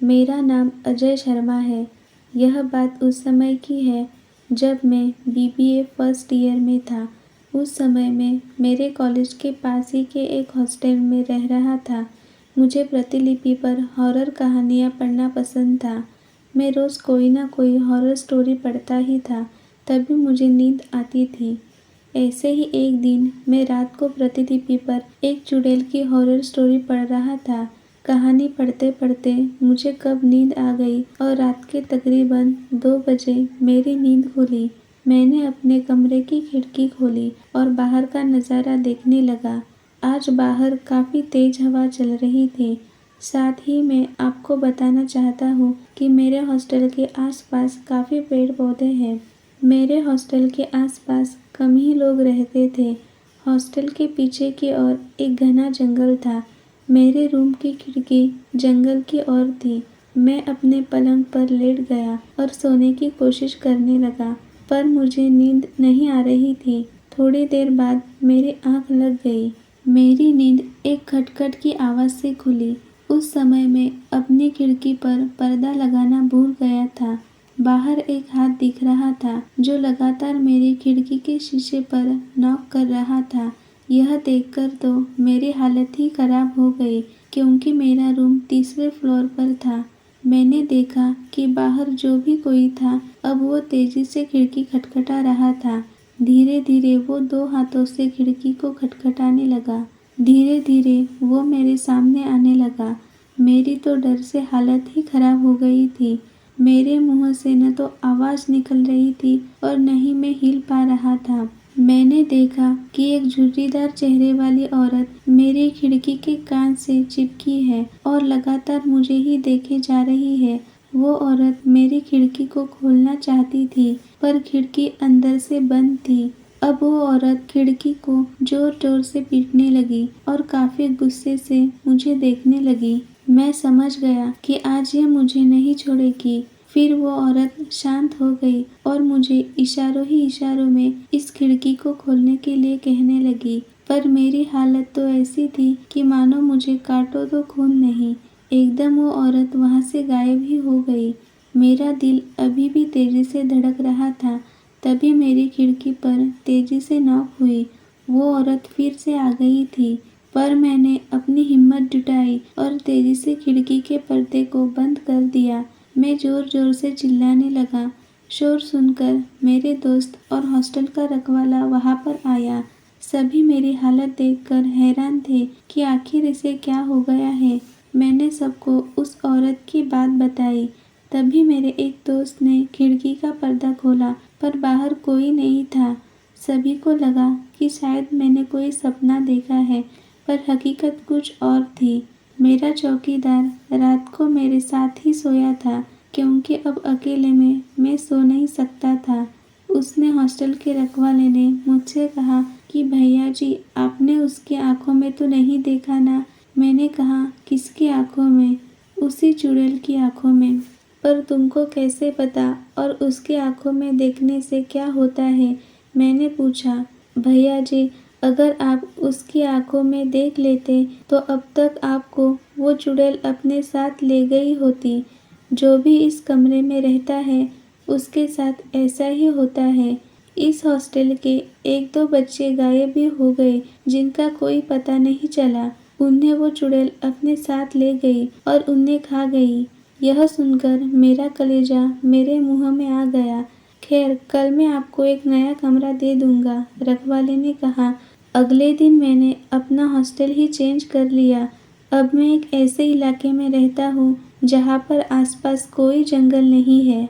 मेरा नाम अजय शर्मा है। यह बात उस समय की है जब मैं बीबीए फर्स्ट ईयर में था। उस समय में मेरे कॉलेज के पास ही के एक हॉस्टल में रह रहा था। मुझे प्रतिलिपि पर हॉरर कहानियाँ पढ़ना पसंद था। मैं रोज़ कोई ना कोई हॉरर स्टोरी पढ़ता ही था, तभी मुझे नींद आती थी। ऐसे ही एक दिन मैं रात को प्रतिलिपि पर एक चुड़ैल की हॉरर स्टोरी पढ़ रहा था। कहानी पढ़ते पढ़ते मुझे कब नींद आ गई और रात के तकरीबन 2 बजे मेरी नींद खुली। मैंने अपने कमरे की खिड़की खोली और बाहर का नज़ारा देखने लगा। आज बाहर काफ़ी तेज़ हवा चल रही थी। साथ ही मैं आपको बताना चाहता हूँ कि मेरे हॉस्टल के आसपास काफ़ी पेड़ पौधे हैं। मेरे हॉस्टल के आसपास कम ही लोग रहते थे। हॉस्टल के पीछे की ओर एक घना जंगल था। मेरे रूम की खिड़की जंगल की ओर थी। मैं अपने पलंग पर लेट गया और सोने की कोशिश करने लगा, पर मुझे नींद नहीं आ रही थी। थोड़ी देर बाद मेरी आंख लग गई। मेरी नींद एक खटखट की आवाज़ से खुली। उस समय मैं अपनी खिड़की पर पर्दा लगाना भूल गया था। बाहर एक हाथ दिख रहा था जो लगातार मेरी खिड़की के शीशे पर नॉक कर रहा था। यह देखकर तो मेरी हालत ही खराब हो गई, क्योंकि मेरा रूम तीसरे फ्लोर पर था। मैंने देखा कि बाहर जो भी कोई था, अब वो तेजी से खिड़की खटखटा रहा था। धीरे धीरे वो 2 हाथों से खिड़की को खटखटाने लगा। धीरे धीरे वो मेरे सामने आने लगा। मेरी तो डर से हालत ही खराब हो गई थी। मेरे मुंह से न तो आवाज़ निकल रही थी और न ही मैं हिल पा रहा था। मैंने देखा कि एक झुर्रीदार चेहरे वाली औरत मेरी खिड़की के कांच से चिपकी है और लगातार मुझे ही देखे जा रही है। वो औरत मेरी खिड़की को खोलना चाहती थी, पर खिड़की अंदर से बंद थी। अब वो औरत खिड़की को जोर जोर से पीटने लगी और काफी गुस्से से मुझे देखने लगी। मैं समझ गया कि आज ये मुझे नहीं छोड़ेगी। फिर वो औरत शांत हो गई और मुझे इशारों ही इशारों में इस खिड़की को खोलने के लिए कहने लगी, पर मेरी हालत तो ऐसी थी कि मानो मुझे काटो तो खून नहीं। एकदम वो औरत वहाँ से गायब ही हो गई। मेरा दिल अभी भी तेजी से धड़क रहा था। तभी मेरी खिड़की पर तेजी से नॉक हुई। वो औरत फिर से आ गई थी, पर मैंने अपनी हिम्मत जुटाई और तेजी से खिड़की के पर्दे को बंद कर दिया। मैं जोर जोर से चिल्लाने लगा। शोर सुनकर मेरे दोस्त और हॉस्टल का रखवाला वहाँ पर आया। सभी मेरी हालत देखकर हैरान थे कि आखिर इसे क्या हो गया है। मैंने सबको उस औरत की बात बताई। तभी मेरे एक दोस्त ने खिड़की का पर्दा खोला, पर बाहर कोई नहीं था। सभी को लगा कि शायद मैंने कोई सपना देखा है, पर हकीकत कुछ और थी। मेरा चौकीदार रात को मेरे साथ ही सोया था, क्योंकि अब अकेले में मैं सो नहीं सकता था। उसने हॉस्टल के रखवाले ने मुझसे कहा कि भैया जी, आपने उसकी आंखों में तो नहीं देखा ना? मैंने कहा, किसकी आंखों में? उसी चुड़ैल की आंखों में। पर तुमको कैसे पता, और उसकी आंखों में देखने से क्या होता है? मैंने पूछा। भैया जी, अगर आप उसकी आंखों में देख लेते तो अब तक आपको वो चुड़ैल अपने साथ ले गई होती। जो भी इस कमरे में रहता है उसके साथ ऐसा ही होता है। इस हॉस्टल के 1-2 बच्चे गायब भी हो गए, जिनका कोई पता नहीं चला। उन्हें वो चुड़ैल अपने साथ ले गई और उन्हें खा गई। यह सुनकर मेरा कलेजा मेरे मुंह में आ गया। खैर, कल मैं आपको एक नया कमरा दे दूंगा, रखवाले ने कहा। अगले दिन मैंने अपना हॉस्टल ही चेंज कर लिया। अब मैं एक ऐसे इलाके में रहता हूँ जहाँ पर आसपास कोई जंगल नहीं है।